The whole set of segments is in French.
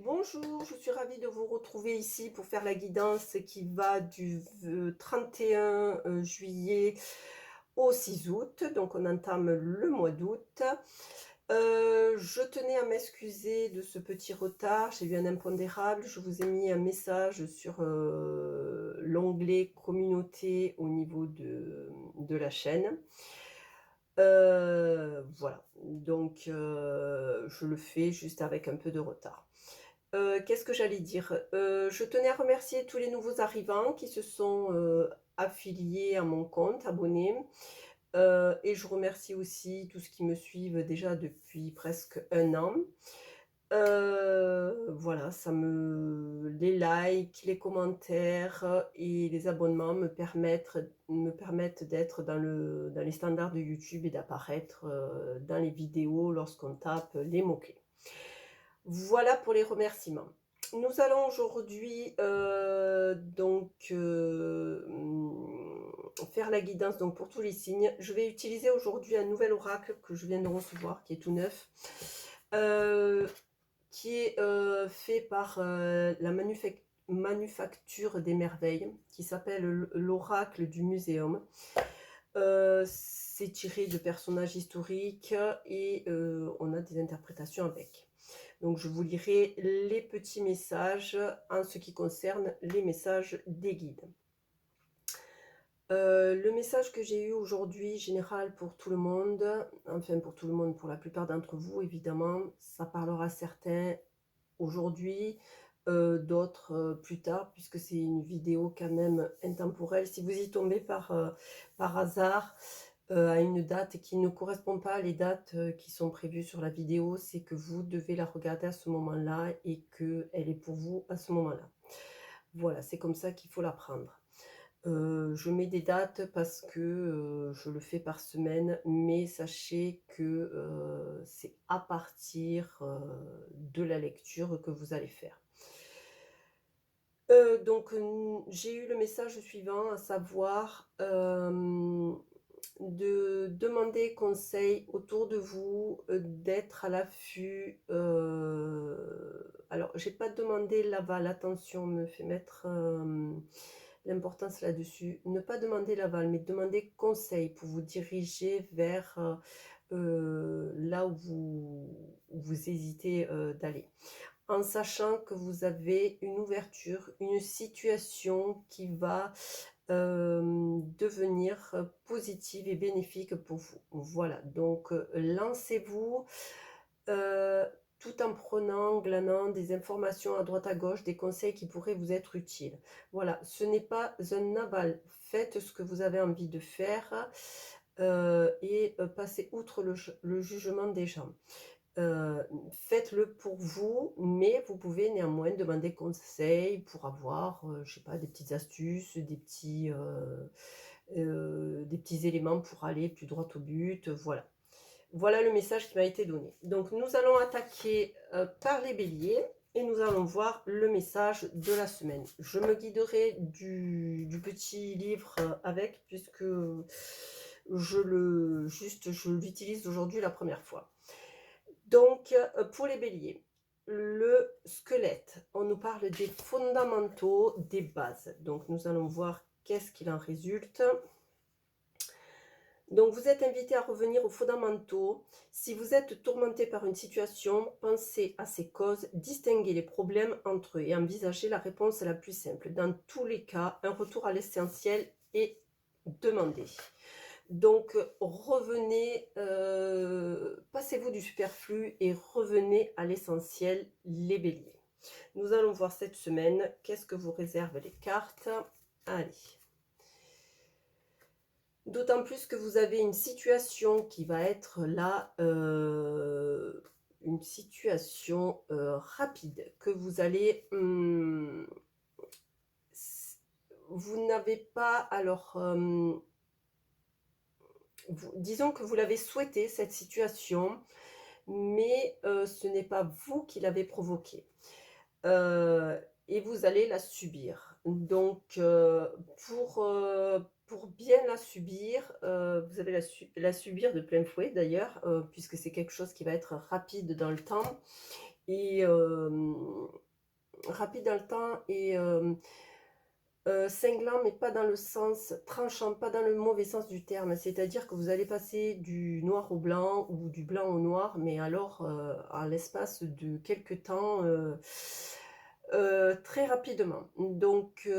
Bonjour, je suis ravie de vous retrouver ici pour faire la guidance qui va du 31 juillet au 6 août. Donc on entame le mois d'août. Je tenais à m'excuser de ce petit retard. J'ai eu un impondérable. Je vous ai mis un message sur l'onglet communauté au niveau de la chaîne. Voilà, donc je le fais juste avec un peu de retard. Qu'est-ce que j'allais dire? Je tenais à remercier tous les nouveaux arrivants qui se sont, affiliés à mon compte, abonnés, et je remercie aussi tous ceux qui me suivent déjà depuis presque un an. Voilà, ça me les likes, les commentaires, et les abonnements me permettent d'être dans les standards de YouTube et d'apparaître, dans les vidéos lorsqu'on tape les mots-clés. Voilà pour les remerciements. Nous allons aujourd'hui, faire la guidance donc pour tous les signes. Je vais utiliser aujourd'hui un nouvel oracle que je viens de recevoir, qui est tout neuf, heu, qui est, fait par, la Manufacture des Merveilles, qui s'appelle l'oracle du Muséum. C'est tiré de personnages historiques et on a des interprétations avec. Donc je vous lirai les petits messages en ce qui concerne les messages des guides. Le message que j'ai eu aujourd'hui, général pour tout le monde, enfin pour tout le monde, pour la plupart d'entre vous évidemment, ça parlera à certains aujourd'hui, d'autres, plus tard puisque c'est une vidéo quand même intemporelle. Si vous y tombez par hasard, à une date qui ne correspond pas à les dates, qui sont prévues sur la vidéo, c'est que vous devez la regarder à ce moment-là et qu'elle est pour vous à ce moment-là. Voilà, c'est comme ça qu'il faut la prendre. Je mets des dates parce que, je le fais par semaine, mais sachez que, c'est à partir, de la lecture que vous allez faire. J'ai eu le message suivant, à savoir, de demander conseil autour de vous, d'être à l'affût, alors j'ai pas demandé l'aval, attention, me fait mettre, l'importance là-dessus. Ne pas demander l'aval, mais demander conseil pour vous diriger vers, là où vous hésitez, d'aller. En sachant que vous avez une ouverture, une situation qui va, devenir, positive et bénéfique pour vous. Voilà, donc lancez-vous, heu, tout en glanant des informations à droite à gauche, des conseils qui pourraient vous être utiles. Voilà, ce n'est pas un aval. Faites ce que vous avez envie de faire, et passez outre le jugement des gens. Faites-le pour vous, mais vous pouvez néanmoins demander conseil pour avoir, je sais pas, des petites astuces, des petits éléments pour aller plus droit au but, voilà. Voilà le message qui m'a été donné. Donc nous allons attaquer, par les béliers et nous allons voir le message de la semaine. Je me guiderai du petit livre, avec, puisque je l'utilise aujourd'hui la première fois. Donc, pour les béliers, le squelette, on nous parle des fondamentaux, des bases. Donc nous allons voir qu'est-ce qu'il en résulte. Donc vous êtes invité à revenir aux fondamentaux. Si vous êtes tourmenté par une situation, pensez à ses causes, distinguez les problèmes entre eux et envisagez la réponse la plus simple. Dans tous les cas, un retour à l'essentiel est demandé. Donc revenez, passez-vous du superflu et revenez à l'essentiel, les béliers. Nous allons voir cette semaine, qu'est-ce que vous réservent les cartes? Allez. D'autant plus que vous avez une situation qui va être là, une situation, rapide, que vous allez, vous n'avez pas alors, disons que vous l'avez souhaité cette situation, mais ce n'est pas vous qui l'avez provoquée, et vous allez la subir. Donc pour bien la subir, vous allez la subir de plein fouet d'ailleurs, puisque c'est quelque chose qui va être rapide dans le temps et rapide dans le temps et cinglant, mais pas dans le sens tranchant, pas dans le mauvais sens du terme. C'est-à-dire que vous allez passer du noir au blanc ou du blanc au noir, mais alors, en l'espace de quelque temps, très rapidement. Donc,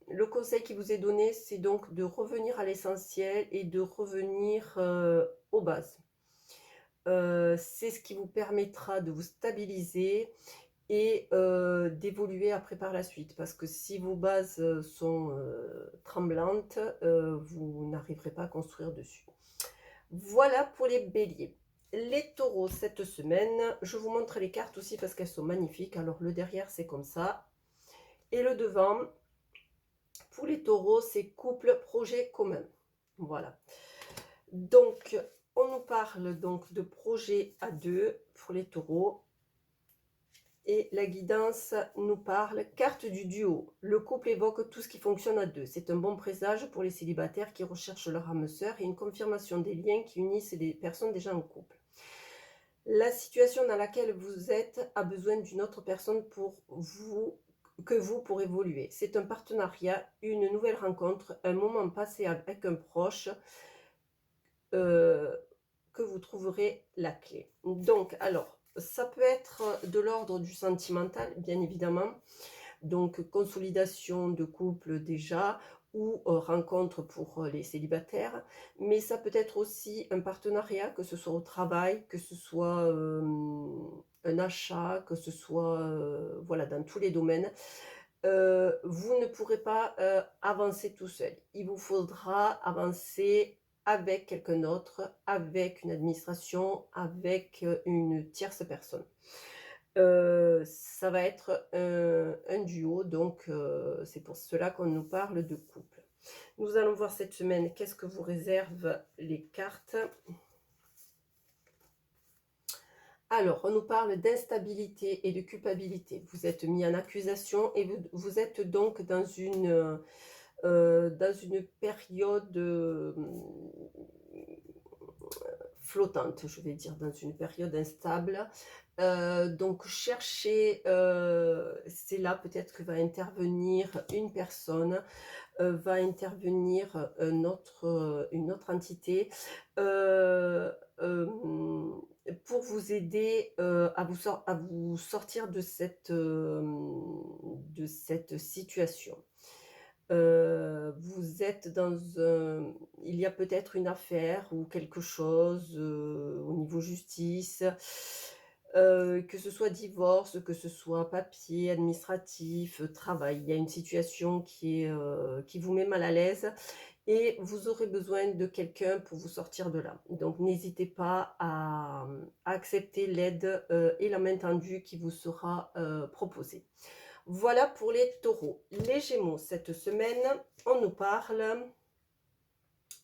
le conseil qui vous est donné, c'est donc de revenir à l'essentiel et de revenir, aux bases. C'est ce qui vous permettra de vous stabiliser et d'évoluer après par la suite. Parce que si vos bases, sont, tremblantes, vous n'arriverez pas à construire dessus. Voilà pour les béliers. Les taureaux, cette semaine, je vous montre les cartes aussi parce qu'elles sont magnifiques. Alors le derrière, c'est comme ça et le devant, pour les taureaux, c'est couple, projet commun. Voilà. Donc, on nous parle donc de projet à deux pour les taureaux. Et la guidance nous parle, carte du duo. Le couple évoque tout ce qui fonctionne à deux. C'est un bon présage pour les célibataires qui recherchent leur âme sœur et une confirmation des liens qui unissent les personnes déjà en couple. La situation dans laquelle vous êtes a besoin d'une autre personne que vous pour évoluer. C'est un partenariat, une nouvelle rencontre, un moment passé avec un proche que vous trouverez la clé. Donc, alors, ça peut être de l'ordre du sentimental, bien évidemment. Donc, consolidation de couple déjà, ou rencontre pour les célibataires. Mais ça peut être aussi un partenariat, que ce soit au travail, que ce soit un achat, que ce soit voilà, dans tous les domaines. Vous ne pourrez pas avancer tout seul. Il vous faudra avancer avec quelqu'un d'autre, avec une administration, avec une tierce personne. Ça va être un duo, donc c'est pour cela qu'on nous parle de couple. Nous allons voir cette semaine qu'est-ce que vous réservent les cartes. Alors, on nous parle d'instabilité et de culpabilité. Vous êtes mis en accusation et vous êtes donc dans une période flottante, je vais dire, dans une période instable. Donc cherchez, c'est là peut-être que va intervenir une personne, va intervenir une autre entité pour vous aider à vous sortir de cette situation. Vous êtes dans un il y a peut-être une affaire ou quelque chose, au niveau justice, que ce soit divorce, que ce soit papier, administratif, travail. Il y a une situation qui vous met mal à l'aise et vous aurez besoin de quelqu'un pour vous sortir de là. Donc n'hésitez pas à accepter l'aide, et la main tendue qui vous sera, proposée. Voilà pour les taureaux. Les gémeaux, cette semaine, on nous parle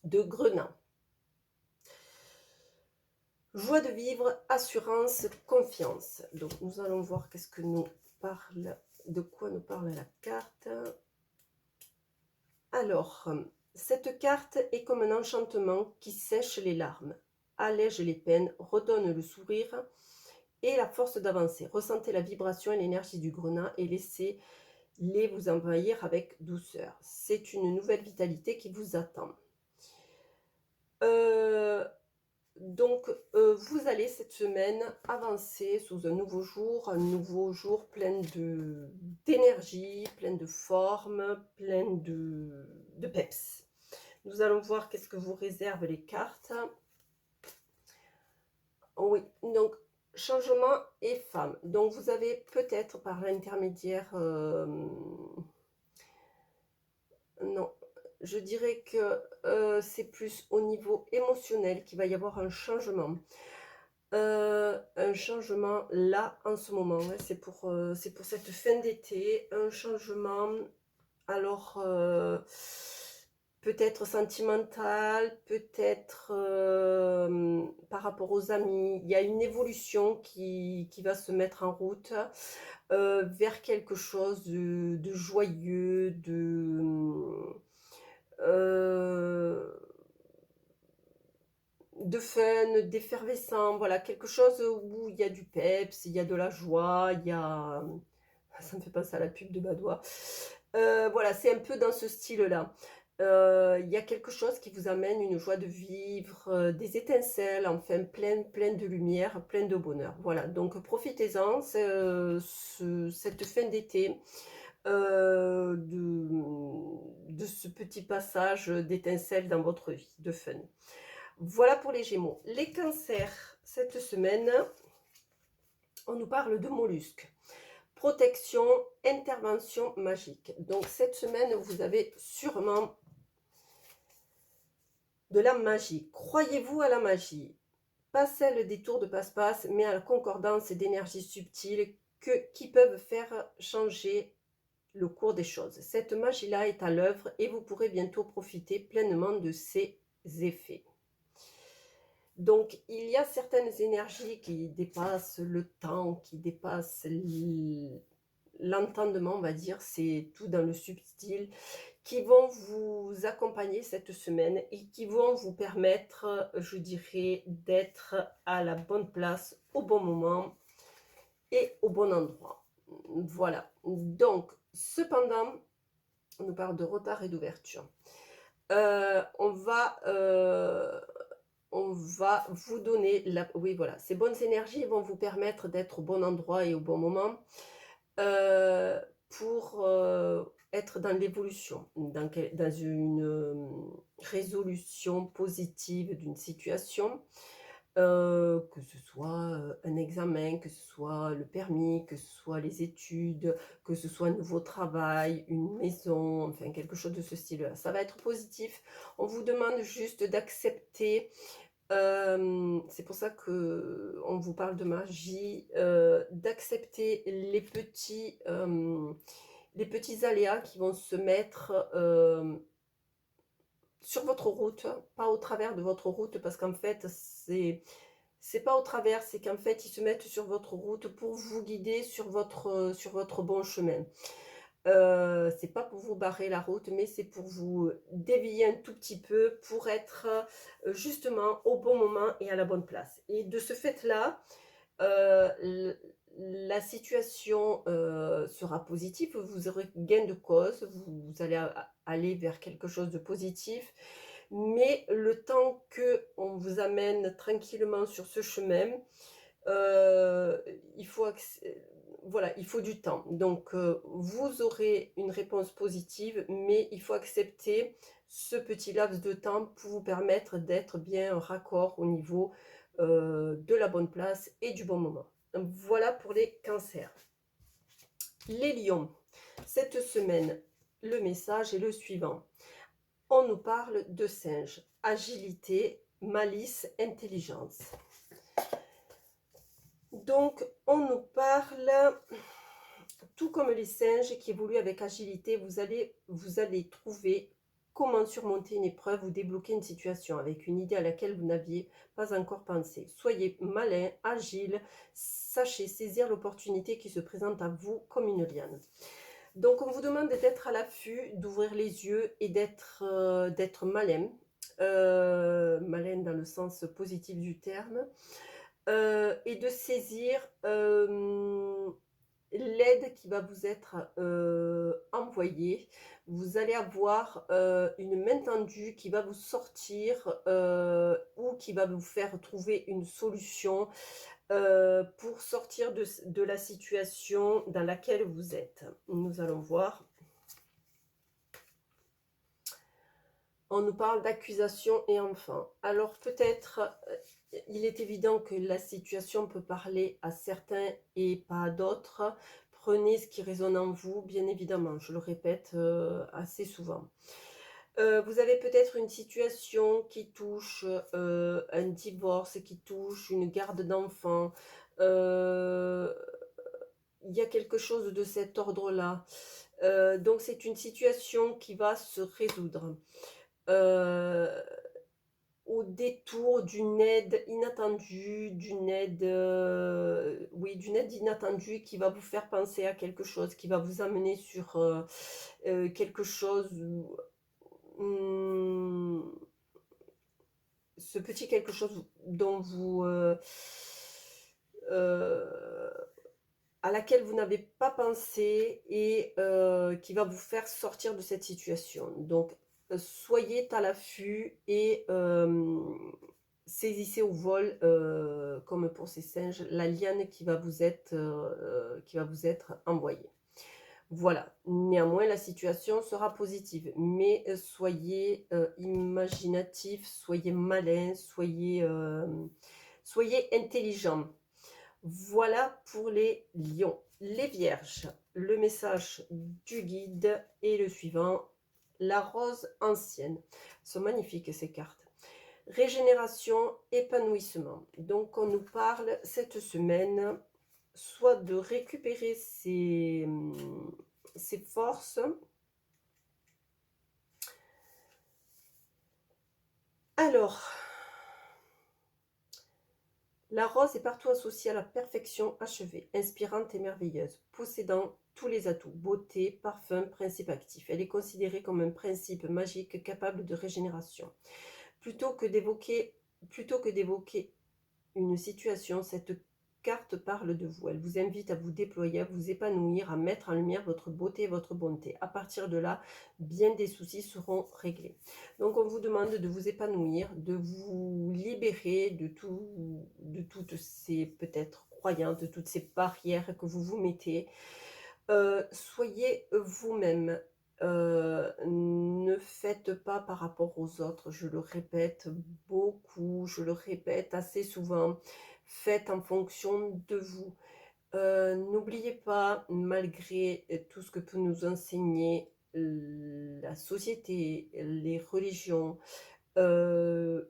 de grenat. Joie de vivre, assurance, confiance. Donc nous allons voir de quoi nous parle la carte. Alors, cette carte est comme un enchantement qui sèche les larmes, allège les peines, redonne le sourire et la force d'avancer. Ressentez la vibration et l'énergie du grenat et laissez-les vous envahir avec douceur. C'est une nouvelle vitalité qui vous attend. Vous allez cette semaine avancer sous un nouveau jour plein d'énergie, plein de forme, plein de peps. Nous allons voir qu'est-ce que vous réservent les cartes. Oui, donc changement et femme. Donc vous avez peut-être par l'intermédiaire... non, je dirais que c'est plus au niveau émotionnel qu'il va y avoir un changement. Un changement là en ce moment, hein, c'est pour cette fin d'été, un changement, alors peut-être sentimental, peut-être par rapport aux amis. Il y a une évolution qui va se mettre en route vers quelque chose de joyeux, de fun, d'effervescent, voilà, quelque chose où il y a du peps, il y a de la joie, il y a ça me fait penser à la pub de Badoit. Voilà, c'est un peu dans ce style-là. Il y a quelque chose qui vous amène une joie de vivre, des étincelles, enfin plein de lumière, plein de bonheur. Voilà, donc profitez-en, cette fin d'été, de ce petit passage d'étincelles dans votre vie, de fun. Voilà pour les Gémeaux. Les Cancers, cette semaine, on nous parle de mollusques. Protection, intervention magique. Donc cette semaine, vous avez sûrement de la magie. Croyez-vous à la magie? Pas celle des tours de passe-passe, mais à la concordance d'énergies subtiles qui peuvent faire changer le cours des choses. Cette magie-là est à l'œuvre et vous pourrez bientôt profiter pleinement de ses effets. Donc, il y a certaines énergies qui dépassent le temps, qui dépassent l'entendement, on va dire, c'est tout dans le subtil, qui vont vous accompagner cette semaine et qui vont vous permettre, je dirais, d'être à la bonne place, au bon moment et au bon endroit. Voilà. Donc, cependant, on nous parle de retard et d'ouverture. On va vous donner oui, voilà, ces bonnes énergies vont vous permettre d'être au bon endroit et au bon moment, pour être dans l'évolution, dans une résolution positive d'une situation, que ce soit un examen, que ce soit le permis, que ce soit les études, que ce soit un nouveau travail, une maison, enfin quelque chose de ce style-là. Ça va être positif. On vous demande juste d'accepter. C'est pour ça que on vous parle de magie, d'accepter les petits aléas qui vont se mettre, sur votre route, pas au travers de votre route parce qu'en fait, c'est pas au travers, c'est qu'en fait, ils se mettent sur votre route pour vous guider sur votre bon chemin. C'est pas pour vous barrer la route, mais c'est pour vous dévier un tout petit peu pour être, justement au bon moment et à la bonne place. Et de ce fait-là, la situation sera positive, vous aurez gain de cause, vous allez aller vers quelque chose de positif, mais le temps qu'on vous amène tranquillement sur ce chemin, euh, il faut voilà, il faut du temps. Donc, vous aurez une réponse positive, mais il faut accepter ce petit laps de temps pour vous permettre d'être bien raccord au niveau de la bonne place et du bon moment. Voilà pour les cancers. Les lions, cette semaine, le message est le suivant. On nous parle de singe, agilité, malice, intelligence. Donc, on nous parle, tout comme les singes qui évoluent avec agilité, vous allez trouver comment surmonter une épreuve ou débloquer une situation avec une idée à laquelle vous n'aviez pas encore pensé. Soyez malin, agile, sachez saisir l'opportunité qui se présente à vous comme une liane. Donc, on vous demande d'être à l'affût, d'ouvrir les yeux et d'être malin. Malin dans le sens positif du terme. Et de saisir l'aide qui va vous être envoyée. Vous allez avoir une main tendue qui va vous sortir ou qui va vous faire trouver une solution pour sortir de la situation dans laquelle vous êtes. Nous allons voir. On nous parle d'accusation et enfant. Alors peut-être, il est évident que la situation peut parler à certains et pas à d'autres. Prenez ce qui résonne en vous, bien évidemment, je le répète assez souvent. Vous avez peut-être une situation qui touche un divorce, qui touche une garde d'enfant. Il y a quelque chose de cet ordre-là. Donc c'est une situation qui va se résoudre. Au détour d'une aide inattendue, d'une aide inattendue qui va vous faire penser à quelque chose, qui va vous amener sur quelque chose, ce petit quelque chose dont vous, heu, à laquelle vous n'avez pas pensé et qui va vous faire sortir de cette situation. Donc, soyez à l'affût et saisissez au vol, comme pour ces singes, la liane qui va vous être envoyée. Voilà. Néanmoins, la situation sera positive, mais soyez, imaginatifs, soyez malins, soyez intelligents. Voilà pour les lions. Les vierges, le message du guide est le suivant. La rose ancienne. Elles sont magnifiques ces cartes. Régénération, épanouissement. Donc on nous parle cette semaine soit de récupérer ses forces. Alors, la rose est partout associée à la perfection achevée, inspirante et merveilleuse, possédant tous les atouts, beauté, parfum, principe actif. Elle est considérée comme un principe magique capable de régénération. Plutôt que d'évoquer, plutôt que d'évoquer une situation, cette carte parle de vous. Elle vous invite à vous déployer, à vous épanouir, à mettre en lumière votre beauté et votre bonté. À partir de là, bien des soucis seront réglés. Donc on vous demande de vous épanouir, de vous libérer de toutes ces peut-être croyances, de toutes ces barrières que vous vous mettez. Soyez vous-même. Ne faites pas par rapport aux autres, je le répète beaucoup, je le répète assez souvent. Faites en fonction de vous. N'oubliez pas, malgré tout ce que peut nous enseigner la société, les religions, les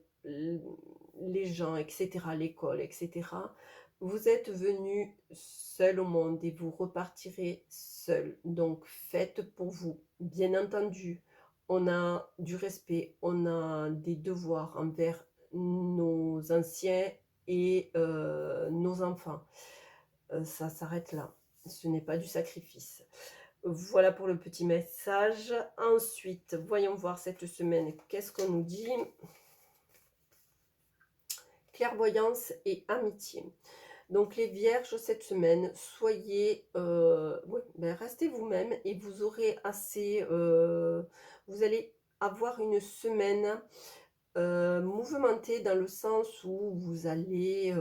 gens, etc., l'école, etc., vous êtes venu seul au monde et vous repartirez seul. Donc faites pour vous. Bien entendu, on a du respect, on a des devoirs envers nos anciens et nos enfants. Ça s'arrête là. Ce n'est pas du sacrifice. Voilà pour le petit message. Ensuite, voyons voir cette semaine, qu'est-ce qu'on nous dit. Clairvoyance et amitié. Donc les vierges, cette semaine, soyez, ouais, restez vous-même et vous aurez assez, vous allez avoir une semaine mouvementée dans le sens où vous allez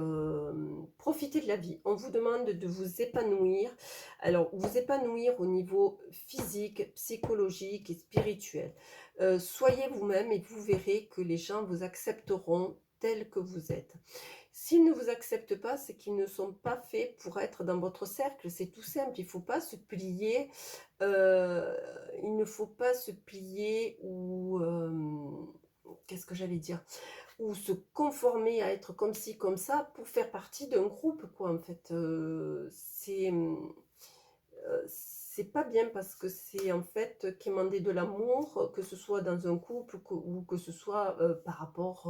profiter de la vie. On vous demande de vous épanouir. Alors, vous épanouir au niveau physique, psychologique et spirituel. Soyez vous-même et vous verrez que les gens vous accepteront tel que vous êtes. S'ils ne vous acceptent pas, c'est qu'ils ne sont pas faits pour être dans votre cercle. C'est tout simple. Il ne faut pas se plier. Il ne faut pas se plier ou qu'est-ce que j'allais dire, ou se conformer à être comme ci comme ça pour faire partie d'un groupe, quoi. En fait, c'est pas bien parce que c'est en fait quémander de l'amour, que ce soit dans un couple ou que ce soit par rapport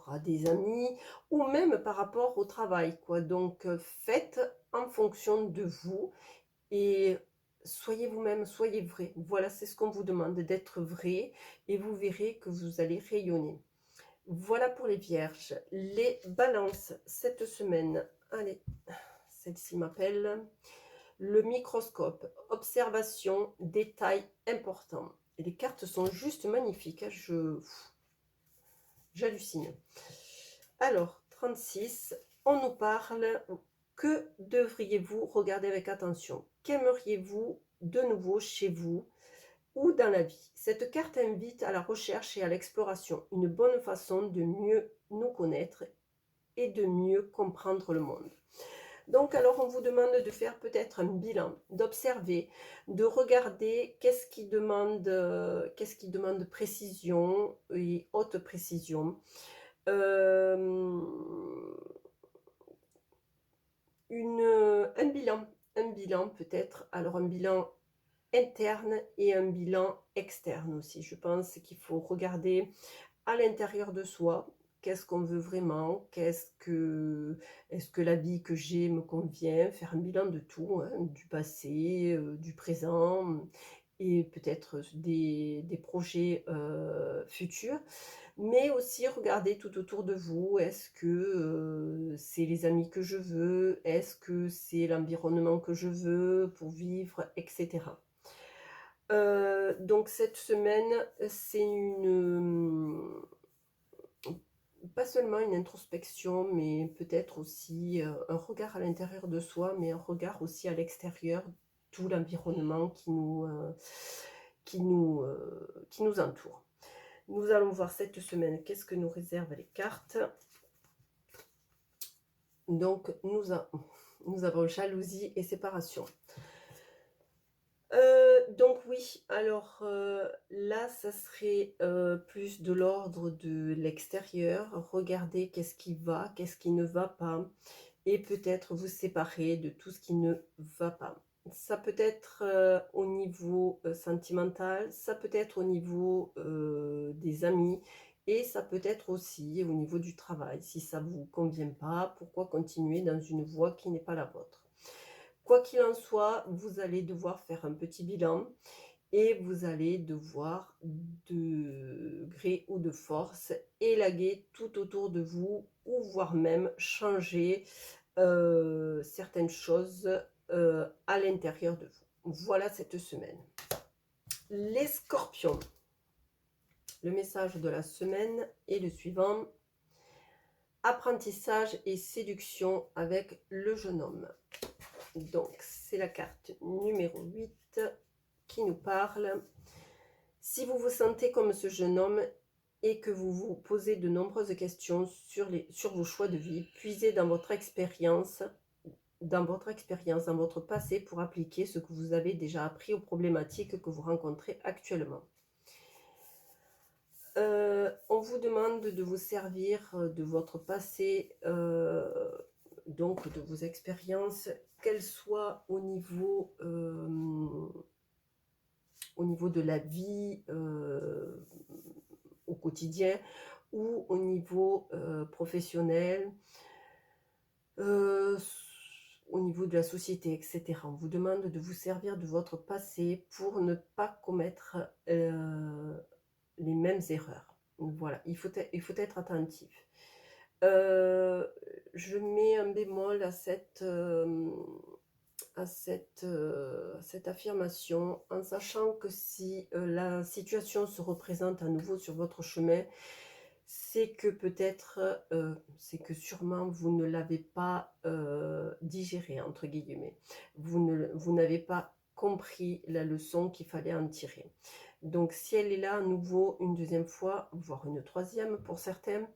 à des amis ou même par rapport au travail, quoi. Donc faites en fonction de vous et soyez vous-même, soyez vrai. Voilà, c'est ce qu'on vous demande, d'être vrai et vous verrez que vous allez rayonner. Voilà pour les vierges. Les balances, cette semaine, allez, celle-ci m'appelle. Le microscope, observation, détail important. Et les cartes sont juste magnifiques, hein, j'hallucine. Alors, 36, on nous parle. Que devriez-vous regarder avec attention? Qu'aimeriez-vous de nouveau chez vous ou dans la vie? Cette carte invite à la recherche et à l'exploration, une bonne façon de mieux nous connaître et de mieux comprendre le monde. Donc alors on vous demande de faire peut-être un bilan, d'observer, de regarder qu'est-ce qui demande précision et haute précision. Euh, un bilan peut-être, alors un bilan interne et un bilan externe aussi. Je pense qu'il faut regarder à l'intérieur de soi, qu'est-ce qu'on veut vraiment, est-ce que la vie que j'ai me convient, faire un bilan de tout, hein, du passé, du présent et peut-être des projets futurs. Mais aussi regarder tout autour de vous. Est-ce que, c'est les amis que je veux? Est-ce que c'est l'environnement que je veux pour vivre? Et cetera. Donc cette semaine, c'est pas seulement une introspection, mais peut-être aussi, un regard à l'intérieur de soi, mais un regard aussi à l'extérieur, tout l'environnement qui nous entoure. Nous allons voir cette semaine qu'est-ce que nous réservent les cartes. Donc nous avons jalousie et séparation. Donc oui, alors, là, ça serait, plus de l'ordre de l'extérieur. Regardez qu'est-ce qui va, qu'est-ce qui ne va pas et peut-être vous séparer de tout ce qui ne va pas. Ça peut être, au niveau, sentimental, ça peut être au niveau, des amis et ça peut être aussi au niveau du travail. Si ça ne vous convient pas, pourquoi continuer dans une voie qui n'est pas la vôtre? Quoi qu'il en soit, vous allez devoir faire un petit bilan et vous allez devoir, de gré ou de force, élaguer tout autour de vous ou voire même changer, certaines choses, à l'intérieur de vous. Voilà cette semaine. Les scorpions, le message de la semaine est le suivant: apprentissage et séduction avec le jeune homme. Donc, c'est la carte numéro 8 qui nous parle. Si vous vous sentez comme ce jeune homme et que vous vous posez de nombreuses questions sur vos choix de vie, puisez dans votre expérience, dans votre passé pour appliquer ce que vous avez déjà appris aux problématiques que vous rencontrez actuellement. On vous demande de vous servir de votre passé, donc de vos expériences, qu'elles soient au niveau de la vie au quotidien ou au niveau professionnel, euh, au niveau de la société, etc. On vous demande de vous servir de votre passé pour ne pas commettre les mêmes erreurs. Voilà, il faut être attentif. Je mets un bémol à cette affirmation en sachant que si la situation se représente à nouveau sur votre chemin, c'est que peut-être, c'est que sûrement vous ne l'avez pas digéré, entre guillemets. Vous n'avez pas compris la leçon qu'il fallait en tirer. Donc si elle est là à nouveau une deuxième fois, voire une troisième pour certains,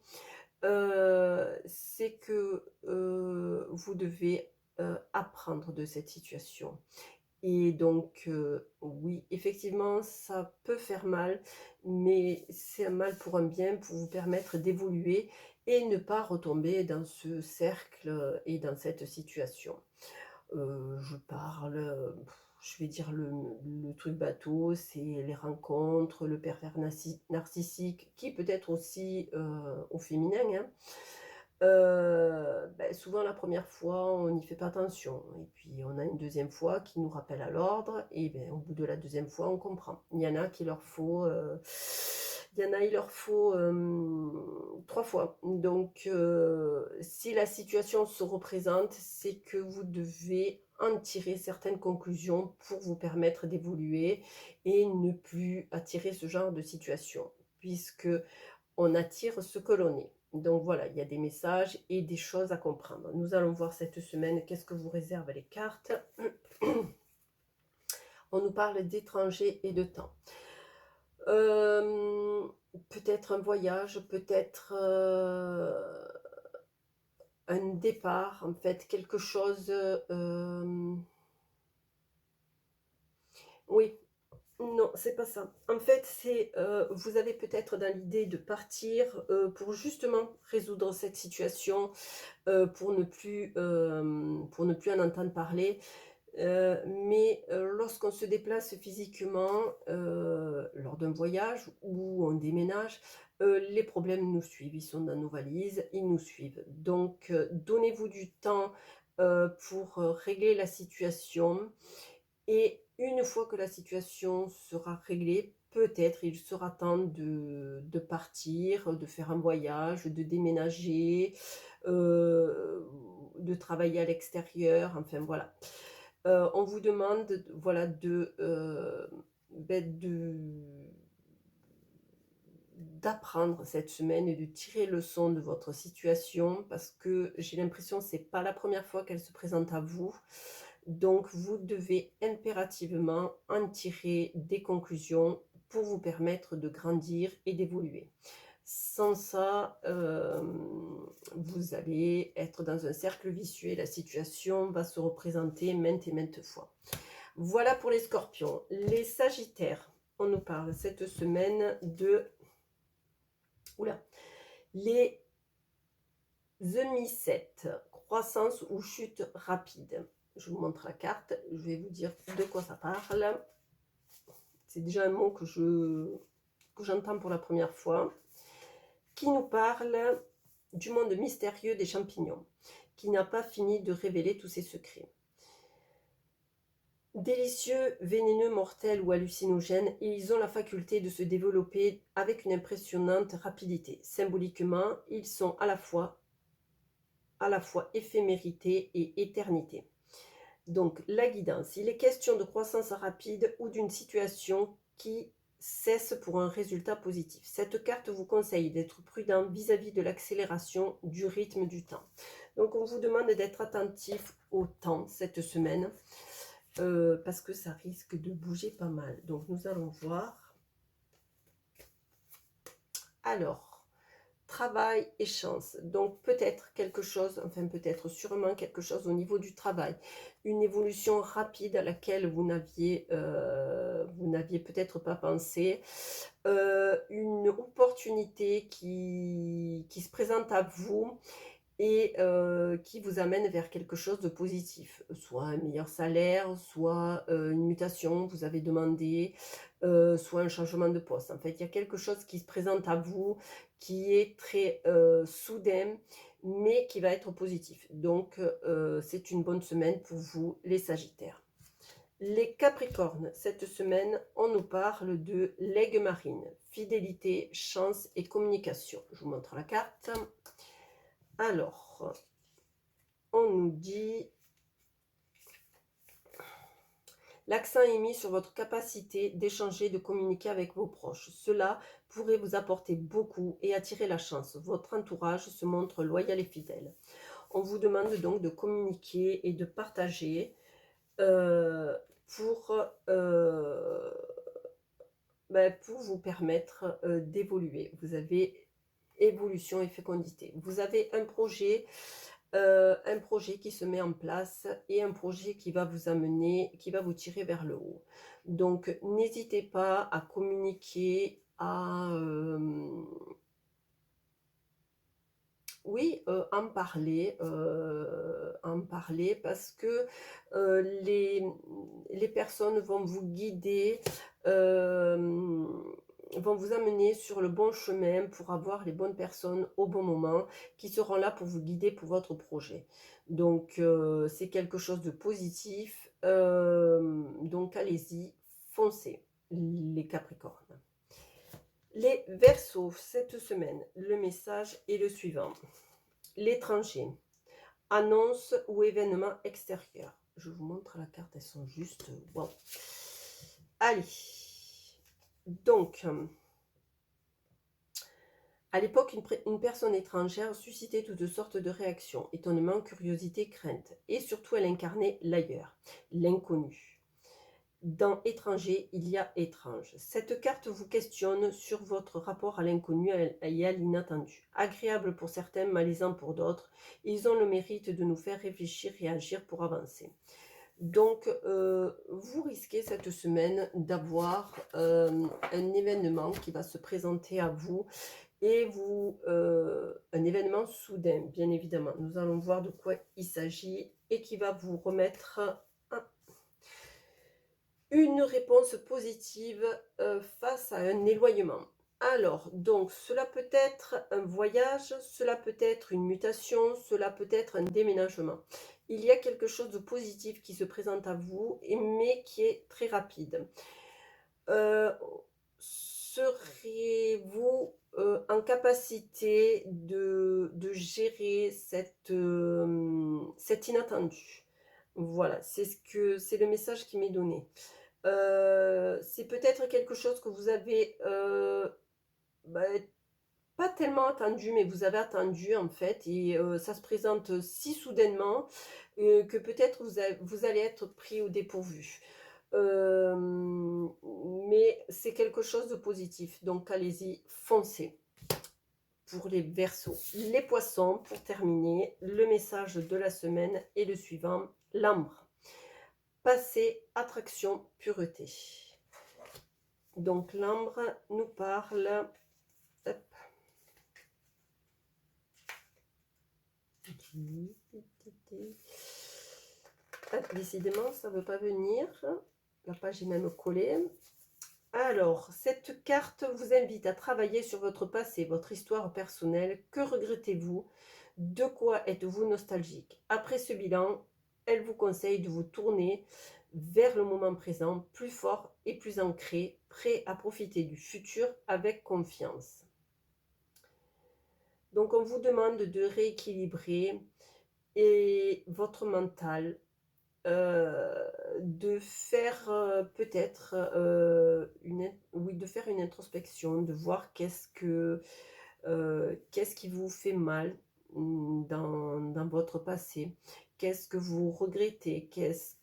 c'est que vous devez apprendre de cette situation. Et donc, oui, effectivement, ça peut faire mal, mais c'est un mal pour un bien, pour vous permettre d'évoluer et ne pas retomber dans ce cercle et dans cette situation. Je parle, je vais dire le truc bateau, c'est les rencontres, le pervers narcissique qui peut être aussi, au féminin, hein. Souvent la première fois, on n'y fait pas attention et puis on a une deuxième fois qui nous rappelle à l'ordre et au bout de la deuxième fois, on comprend. Il y en a qui leur faut, il leur faut, 3 fois. Donc si la situation se représente, c'est que vous devez en tirer certaines conclusions pour vous permettre d'évoluer et ne plus attirer ce genre de situation, puisque on attire ce que l'on est. Donc voilà, il y a des messages et des choses à comprendre. Nous allons voir cette semaine qu'est-ce que vous réservent les cartes. On nous parle d'étrangers et de temps. Peut-être un voyage, peut-être un départ, en fait, quelque chose. Oui, non, c'est pas ça. En fait, c'est, vous avez peut-être dans l'idée de partir, pour justement résoudre cette situation, pour ne plus en entendre parler. Mais lorsqu'on se déplace physiquement, lors d'un voyage ou on déménage, les problèmes nous suivent. Ils sont dans nos valises, ils nous suivent. Donc donnez-vous du temps, pour, régler la situation et une fois que la situation sera réglée, peut-être il sera temps de partir, de faire un voyage, de déménager, de travailler à l'extérieur, enfin voilà. On vous demande voilà de d'apprendre cette semaine et de tirer leçon de votre situation parce que j'ai l'impression que c'est pas la première fois qu'elle se présente à vous. Donc vous devez impérativement en tirer des conclusions pour vous permettre de grandir et d'évoluer. Sans ça, vous allez être dans un cercle vicieux et la situation va se représenter maintes et maintes fois. Voilà pour les scorpions. Les sagittaires, on nous parle cette semaine de les EMI7, croissance ou chute rapide. Je vous montre la carte, je vais vous dire de quoi ça parle. C'est déjà un mot que j'entends pour la première fois, qui nous parle du monde mystérieux des champignons, qui n'a pas fini de révéler tous ses secrets. Délicieux, vénéneux, mortels ou hallucinogènes, ils ont la faculté de se développer avec une impressionnante rapidité. Symboliquement, ils sont à la fois éphémérité et éternité. Donc, la guidance. Il est question de croissance rapide ou d'une situation qui cesse pour un résultat positif. Cette carte vous conseille d'être prudent vis-à-vis de l'accélération du rythme du temps. Donc, on vous demande d'être attentif au temps cette semaine parce que ça risque de bouger pas mal. Donc, nous allons voir. Alors, travail et chance. Donc peut-être quelque chose, enfin peut-être sûrement quelque chose au niveau du travail. Une évolution rapide à laquelle vous n'aviez peut-être pas pensé. Une opportunité qui se présente à vous et qui vous amène vers quelque chose de positif, soit un meilleur salaire, soit une mutation, vous avez demandé, soit un changement de poste. En fait, il y a quelque chose qui se présente à vous, qui est très soudain, mais qui va être positif. Donc, c'est une bonne semaine pour vous, les Sagittaires. Les Capricornes, cette semaine, on nous parle de l'aigle marine, fidélité, chance et communication. Je vous montre la carte. Alors, on nous dit l'accent est mis sur votre capacité d'échanger, de communiquer avec vos proches. Cela pourrait vous apporter beaucoup et attirer la chance. Votre entourage se montre loyal et fidèle. On vous demande donc de communiquer et de partager pour vous permettre d'évoluer. Vous avez évolution et fécondité. Vous avez un projet qui se met en place et un projet qui va vous amener, qui va vous tirer vers le haut. Donc, n'hésitez pas à communiquer, en parler parce que les personnes vont vous guider, vont vous amener sur le bon chemin pour avoir les bonnes personnes au bon moment qui seront là pour vous guider pour votre projet. Donc, c'est quelque chose de positif. Donc, allez-y, foncez, les Capricornes. Les Verseaux, cette semaine, le message est le suivant. L'étranger, annonce ou événement extérieur. Je vous montre la carte, elles sont juste... Wow. Allez, donc, à l'époque, une personne étrangère suscitait toutes sortes de réactions, étonnement, curiosité, crainte. Et surtout, elle incarnait l'ailleurs, l'inconnu. Dans étranger, il y a étrange. Cette carte vous questionne sur votre rapport à l'inconnu et à l'inattendu. Agréable pour certains, malaisant pour d'autres, ils ont le mérite de nous faire réfléchir et agir pour avancer. Donc, vous risquez cette semaine d'avoir un événement qui va se présenter à vous et un événement soudain, bien évidemment. Nous allons voir de quoi il s'agit et qui va vous remettre une réponse positive face à un éloignement. Alors, donc, cela peut être un voyage, cela peut être une mutation, cela peut être un déménagement. Il y a quelque chose de positif qui se présente à vous, mais qui est très rapide. serez-vous, en capacité de gérer cet inattendu? Voilà, c'est le message qui m'est donné. C'est peut-être quelque chose que vous avez, bah, pas tellement attendu, mais vous avez attendu en fait et ça se présente si soudainement, que peut-être vous allez être pris au dépourvu. Hem, mais c'est quelque chose de positif, donc allez-y, foncez. Pour les Verseaux. Les Poissons, pour terminer, le message de la semaine est le suivant: l'ambre. Passé, attraction, pureté. Donc l'ambre nous parle, hop, décidément ça ne veut pas venir, la page est même collée. Alors, cette carte vous invite à travailler sur votre passé, votre histoire personnelle. Que regrettez-vous? De quoi êtes-vous nostalgique? Après ce bilan, elle vous conseille de vous tourner vers le moment présent, plus fort et plus ancré, prêt à profiter du futur avec confiance. Donc, on vous demande de rééquilibrer et votre mental, de faire, peut-être, de faire une introspection, de voir qu'est-ce qui vous fait mal, dans votre passé? Qu'est-ce que vous regrettez? Qu'est-ce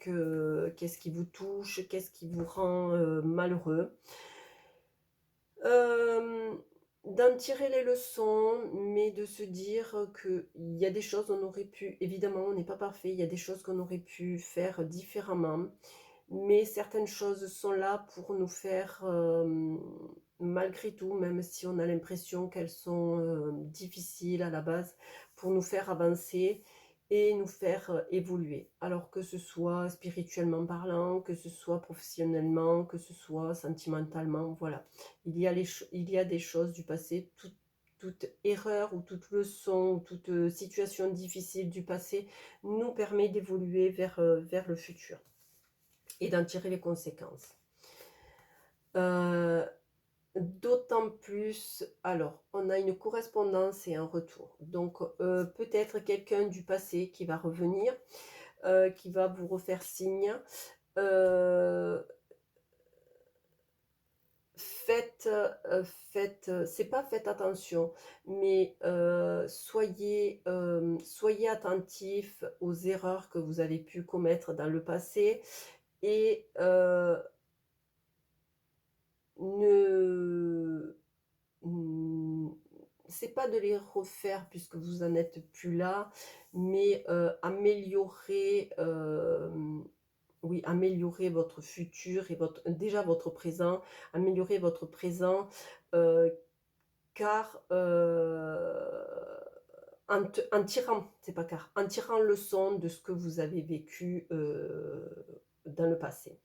qui vous touche? Qu'est-ce qui vous rend, malheureux? Hem, D'en tirer les leçons, mais de se dire, qu'il y a des choses on aurait pu évidemment, on n'est pas parfait, il y a des choses qu'on aurait pu faire différemment, mais certaines choses sont là pour nous faire, malgré tout, même si on a l'impression qu'elles sont, difficiles à la base, pour nous faire avancer et nous faire, évoluer. Alors que ce soit spirituellement parlant, que ce soit professionnellement, que ce soit sentimentalement, voilà. Il y a des choses du passé, toute erreur ou toute leçon ou toute, situation difficile du passé nous permet d'évoluer vers le futur et d'en tirer les conséquences. Heu, D'autant plus alors, on a une correspondance et un retour. Donc, peut-être quelqu'un du passé qui va revenir, qui va vous refaire signe. Heu, faites, c'est pas faites attention, mais, soyez attentifs aux erreurs que vous avez pu commettre dans le passé et ne Mmh, c'est pas de les refaire puisque vous en êtes plus là, mais améliorer, oui, améliorer votre futur et votre présent, améliorer votre présent, heu, car, en tirant leçon de ce que vous avez vécu, dans le passé.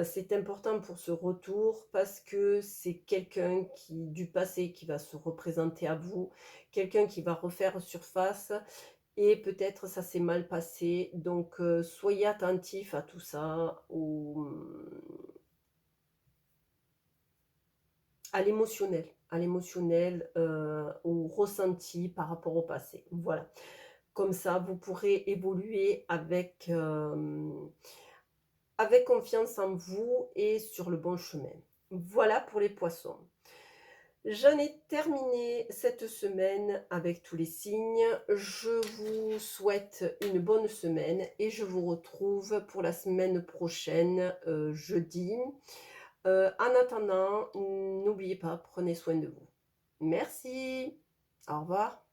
C'est important pour ce retour parce que c'est quelqu'un du passé qui va se représenter à vous, quelqu'un qui va refaire surface et peut-être ça s'est mal passé donc soyez attentifs à tout ça, à l'émotionnel, au ressenti par rapport au passé. Voilà. Comme ça, vous pourrez évoluer avec confiance en vous et sur le bon chemin. Voilà pour les poissons. J'en ai terminé cette semaine avec tous les signes. Je vous souhaite une bonne semaine et je vous retrouve pour la semaine prochaine, jeudi. En attendant, n'oubliez pas, prenez soin de vous. Merci. Au revoir.